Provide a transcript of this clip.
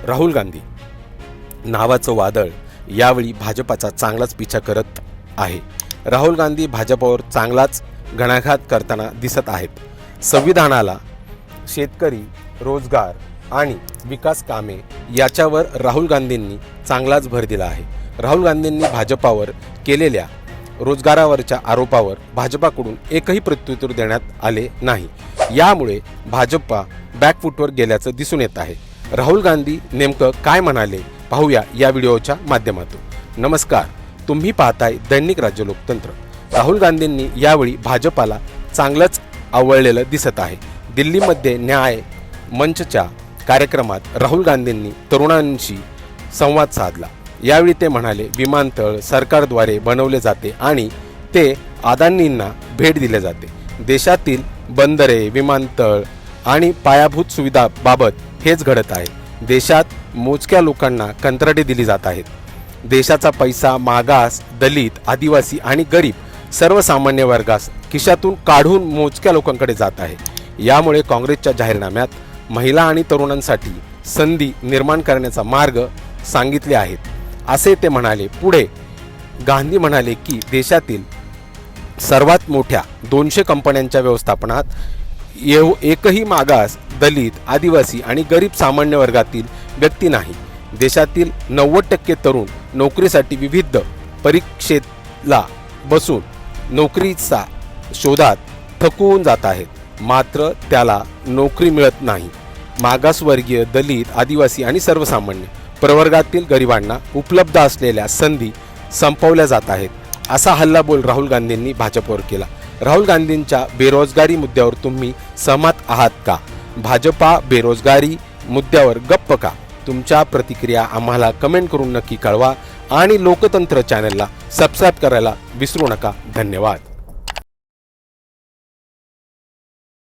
राहुल गांधी नावाचं वादळ यावेळी भाजपाचा चांगलाच पिछा करत आहे। राहुल गांधी भाजपावर चांगलाच घणाघात करताना दिसत आहेत। संविधानाला, शेतकरी, रोजगार आणि विकास कामे याच्यावर राहुल गांधींनी चांगलाच भर दिला आहे। राहुल गांधींनी भाजपावर केलेल्या रोजगारावरच्या आरोपावर भाजपाकडून एकही प्रत्युत्तर देण्यात आले नाही। यामुळे भाजपा बॅकफुटवर गेल्याचं दिसून येत आहे। राहुल गांधी नेमकं काय म्हणाले पाहूया या व्हिडिओच्या माध्यमातून। नमस्कार, तुम्ही पाहताय दैनिक राज्य लोकतंत्र। राहुल गांधींनी यावेळी भाजपाला चांगलंच आवळलेलं दिसत आहे। दिल्लीमध्ये न्याय मंचच्या कार्यक्रमात राहुल गांधींनी तरुणांशी संवाद साधला। यावेळी ते म्हणाले, विमानतळ सरकारद्वारे बनवले जाते आणि ते अदानींना भेट दिले जाते। देशातील बंदरे, विमानतळ आणि पायाभूत सुविधाबाबत हेच घडत आहे। देशात मोजक्या लोकांना कंत्राटे दिली जात आहेत। देशाचा पैसा मागास, दलित, आदिवासी आणि गरीब सर्वसामान्य वर्गास खिशातून काढून मोजक्या लोकांकडे जात आहे। यामुळे काँग्रेसच्या जाहीरनाम्यात महिला आणि तरुणांसाठी संधी निर्माण करण्याचा मार्ग सांगितले आहेत, असे ते म्हणाले। पुढे गांधी म्हणाले की देशातील सर्वात मोठ्या 200 कंपन्यांच्या व्यवस्थापनात एकही मागास, दलित, आदिवासी आणि गरीब सामान्य वर्गातील व्यक्ती नाही। देशातील 90% तरुण नोकरीसाठी विविध परीक्षेला बसून नोकरीचा शोधात थकून जात आहेत, मात्र त्याला नोकरी मिळत नाही। मागासवर्गीय, दलित, आदिवासी आणि सर्वसामान्य प्रवर्गातील गरिबांना उपलब्ध असलेल्या संधी संपवल्या जात आहेत, असा हल्लाबोल राहुल गांधींनी भाजपवर केला। राहुल गांधींच्या बेरोजगारी मुद्द्यावर तुम्ही सहमत आहात का? भाजपा बेरोजगारी मुद्द्यावर गप्प का? तुमच्या प्रतिक्रिया आम्हाला कमेंट करून नक्की कळवा आणि लोकतंत्र चॅनलला सबस्क्राईब करायला विसरू नका। धन्यवाद।